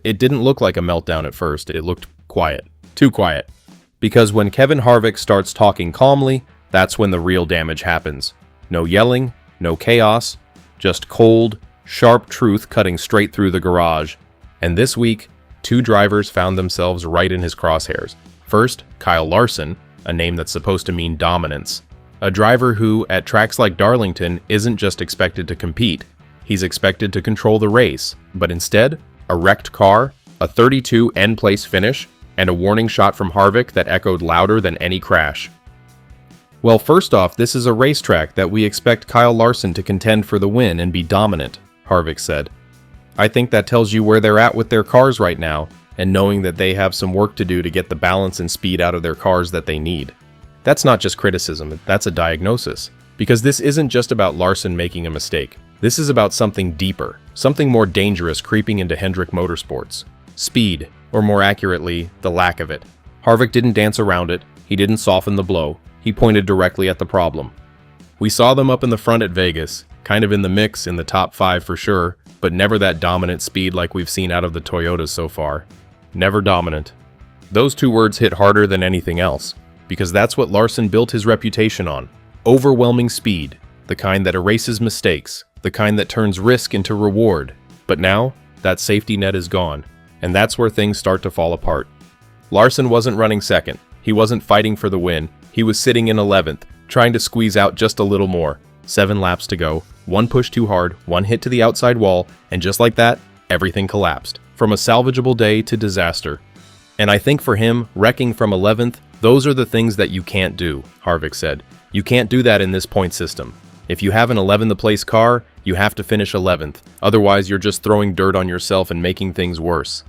It didn't look like a meltdown at first. It looked quiet. Too quiet. Because when Kevin Harvick starts talking calmly, that's when the real damage happens. No yelling, no chaos, just cold, sharp truth cutting straight through the garage. And this week, two drivers found themselves right in his crosshairs. First, Kyle Larson, a name that's supposed to mean dominance. A driver who, at tracks like Darlington, isn't just expected to compete. He's expected to control the race, but instead, a wrecked car, a 32 end-place finish, and a warning shot from Harvick that echoed louder than any crash. Well, first off, this is a racetrack that we expect Kyle Larson to contend for the win and be dominant, Harvick said. I think that tells you where they're at with their cars right now, and knowing that they have some work to do to get the balance and speed out of their cars that they need. That's not just criticism, that's a diagnosis. Because this isn't just about Larson making a mistake. This is about something deeper, something more dangerous creeping into Hendrick Motorsports. Speed, or more accurately, the lack of it. Harvick didn't dance around it, he didn't soften the blow, he pointed directly at the problem. We saw them up in the front at Vegas, kind of in the mix in the top 5 for sure, but never that dominant speed like we've seen out of the Toyotas so far. Never dominant. Those two words hit harder than anything else, because that's what Larson built his reputation on. Overwhelming speed, the kind that erases mistakes, the kind that turns risk into reward. But now, that safety net is gone, and that's where things start to fall apart. Larson wasn't running second, he wasn't fighting for the win, he was sitting in 11th, trying to squeeze out just a little more. 7 laps to go, one push too hard, one hit to the outside wall, and just like that, everything collapsed. From a salvageable day to disaster. And I think for him, wrecking from 11th, those are the things that you can't do, Harvick said. You can't do that in this point system. If you have an 11th place car, you have to finish 11th. Otherwise, you're just throwing dirt on yourself and making things worse.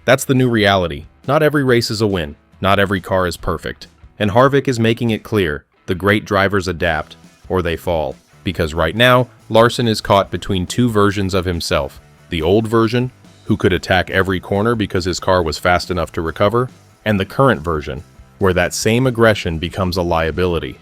That's the new reality. Not every race is a win. Not every car is perfect. And Harvick is making it clear. The great drivers adapt, or they fall. Because right now, Larson is caught between two versions of himself. The old version, who could attack every corner because his car was fast enough to recover, and the current version, where that same aggression becomes a liability.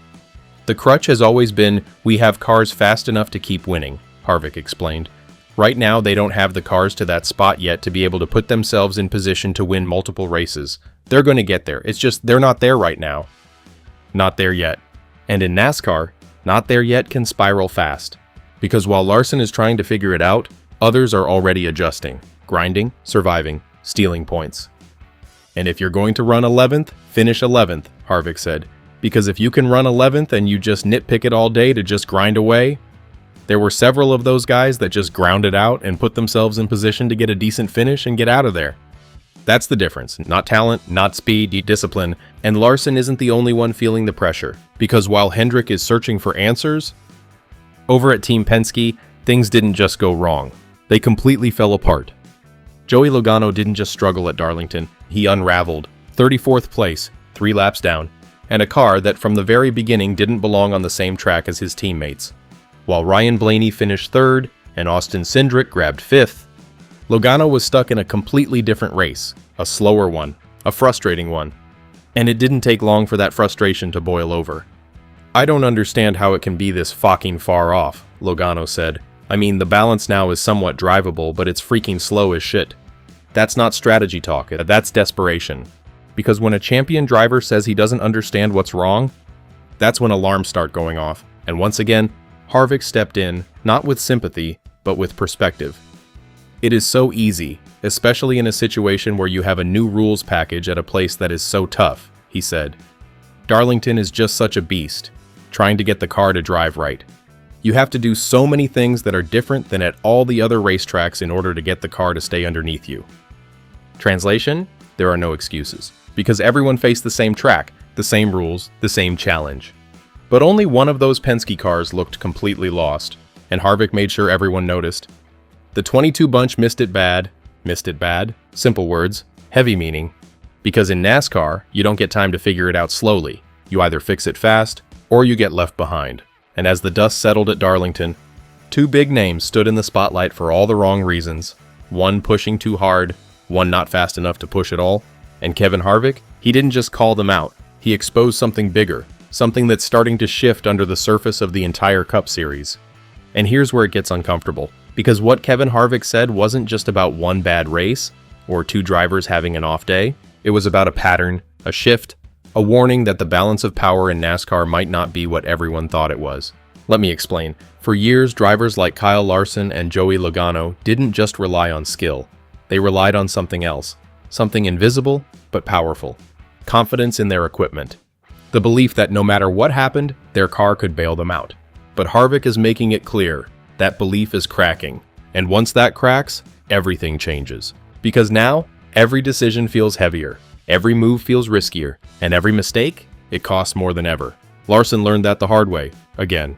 The crutch has always been, we have cars fast enough to keep winning, Harvick explained. Right now, they don't have the cars to that spot yet to be able to put themselves in position to win multiple races. They're going to get there. It's just they're not there right now. Not there yet. And in NASCAR, not there yet can spiral fast. Because while Larson is trying to figure it out, others are already adjusting, grinding, surviving, stealing points. And if you're going to run 11th, finish 11th, Harvick said. Because if you can run 11th and you just nitpick it all day to just grind away, there were several of those guys that just ground it out and put themselves in position to get a decent finish and get out of there. That's the difference. Not talent, not speed, discipline. And Larson isn't the only one feeling the pressure. Because while Hendrick is searching for answers, over at Team Penske, things didn't just go wrong. They completely fell apart. Joey Logano didn't just struggle at Darlington. He unraveled. 34th place, 3 laps down, and a car that from the very beginning didn't belong on the same track as his teammates. While Ryan Blaney finished 3rd and Austin Cindric grabbed 5th, Logano was stuck in a completely different race, a slower one, a frustrating one. And it didn't take long for that frustration to boil over. I don't understand how it can be this fucking far off, Logano said. I mean, the balance now is somewhat drivable, but it's freaking slow as shit. That's not strategy talk, that's desperation. Because when a champion driver says he doesn't understand what's wrong, that's when alarms start going off. And once again, Harvick stepped in, not with sympathy, but with perspective. It is so easy, especially in a situation where you have a new rules package at a place that is so tough, he said. Darlington is just such a beast, trying to get the car to drive right. You have to do so many things that are different than at all the other racetracks in order to get the car to stay underneath you. Translation? There are no excuses. Because everyone faced the same track, the same rules, the same challenge. But only one of those Penske cars looked completely lost, and Harvick made sure everyone noticed. The 22 bunch missed it bad, simple words, heavy meaning. Because in NASCAR, you don't get time to figure it out slowly. You either fix it fast, or you get left behind. And as the dust settled at Darlington, 2 big names stood in the spotlight for all the wrong reasons. One pushing too hard, one not fast enough to push at all. And Kevin Harvick, he didn't just call them out, he exposed something bigger, something that's starting to shift under the surface of the entire Cup Series. And here's where it gets uncomfortable, because what Kevin Harvick said wasn't just about one bad race, or two drivers having an off day. It was about a pattern, a shift, a warning that the balance of power in NASCAR might not be what everyone thought it was. Let me explain. For years, drivers like Kyle Larson and Joey Logano didn't just rely on skill. They relied on something else, something invisible but powerful. Confidence in their equipment. The belief that no matter what happened, their car could bail them out. But Harvick is making it clear that belief is cracking. And once that cracks, everything changes. Because now, every decision feels heavier, every move feels riskier, and every mistake, it costs more than ever. Larson learned that the hard way, again.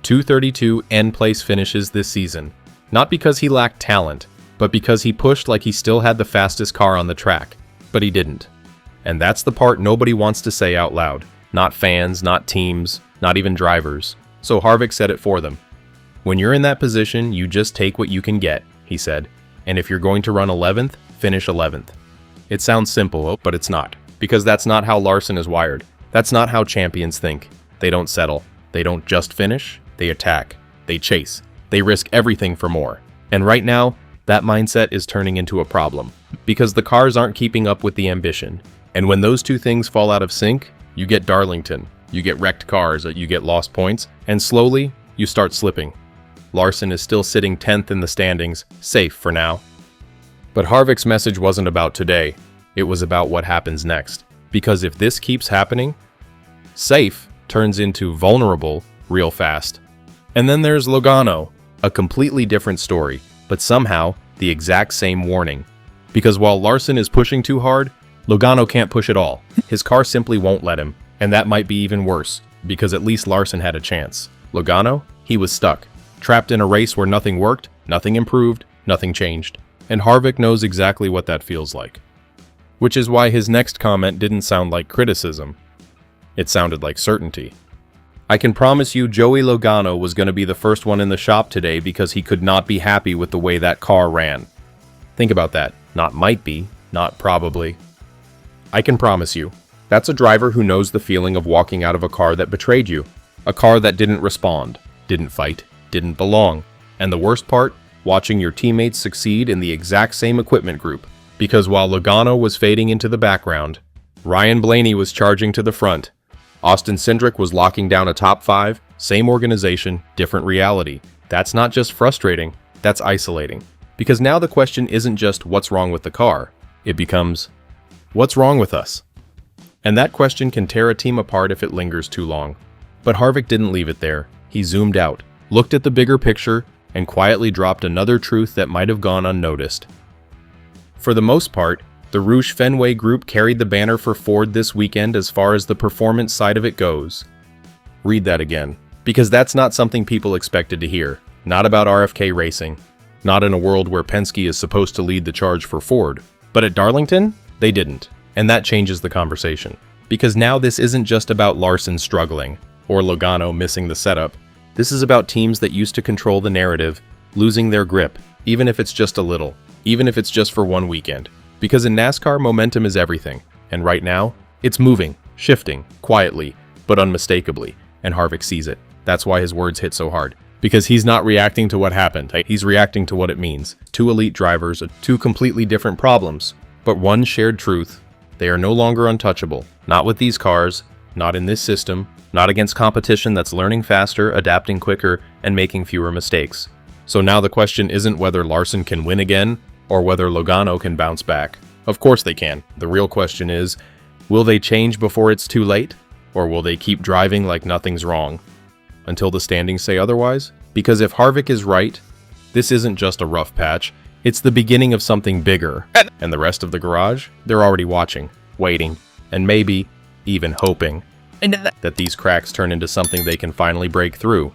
232 end-place finishes this season, not because he lacked talent, but because he pushed like he still had the fastest car on the track, but he didn't. And that's the part nobody wants to say out loud. Not fans, not teams, not even drivers. So Harvick said it for them. When you're in that position, you just take what you can get, he said. And if you're going to run 11th, finish 11th. It sounds simple, but it's not. Because that's not how Larson is wired. That's not how champions think. They don't settle. They don't just finish. They attack. They chase. They risk everything for more. And right now, that mindset is turning into a problem. Because the cars aren't keeping up with the ambition. And when those two things fall out of sync, you get Darlington. You get wrecked cars, you get lost points, and slowly, you start slipping. Larson is still sitting 10th in the standings, safe for now. But Harvick's message wasn't about today. It was about what happens next. Because if this keeps happening, safe turns into vulnerable real fast. And then there's Logano, a completely different story, but somehow the exact same warning. Because while Larson is pushing too hard, Logano can't push at all. His car simply won't let him. And that might be even worse, because at least Larson had a chance. Logano, he was stuck, trapped in a race where nothing worked, nothing improved, nothing changed. And Harvick knows exactly what that feels like. Which is why his next comment didn't sound like criticism. It sounded like certainty. I can promise you Joey Logano was going to be the first one in the shop today because he could not be happy with the way that car ran. Think about that. Not might be, not probably. I can promise you. That's a driver who knows the feeling of walking out of a car that betrayed you. A car that didn't respond, didn't fight, didn't belong. And the worst part, watching your teammates succeed in the exact same equipment group. Because while Logano was fading into the background, Ryan Blaney was charging to the front. Austin Cindric was locking down a top 5, same organization, different reality. That's not just frustrating, that's isolating. Because now the question isn't just what's wrong with the car, it becomes, what's wrong with us? And that question can tear a team apart if it lingers too long. But Harvick didn't leave it there. He zoomed out, looked at the bigger picture, and quietly dropped another truth that might have gone unnoticed. For the most part, the Roush Fenway Group carried the banner for Ford this weekend as far as the performance side of it goes. Read that again, because that's not something people expected to hear. Not about RFK Racing. Not in a world where Penske is supposed to lead the charge for Ford. But at Darlington, they didn't. And that changes the conversation. Because now this isn't just about Larson struggling, or Logano missing the setup. This is about teams that used to control the narrative, losing their grip, even if it's just a little, even if it's just for one weekend. Because in NASCAR, momentum is everything. And right now, it's moving, shifting, quietly, but unmistakably. And Harvick sees it. That's why his words hit so hard. Because he's not reacting to what happened. He's reacting to what it means. Two elite drivers, two completely different problems, but one shared truth. They are no longer untouchable. Not with these cars, not in this system, not against competition that's learning faster, adapting quicker, and making fewer mistakes. So now the question isn't whether Larson can win again, or whether Logano can bounce back. Of course they can. The real question is, will they change before it's too late? Or will they keep driving like nothing's wrong? Until the standings say otherwise? Because if Harvick is right, this isn't just a rough patch, it's the beginning of something bigger. And the rest of the garage, they're already watching, waiting, and maybe even hoping that these cracks turn into something they can finally break through.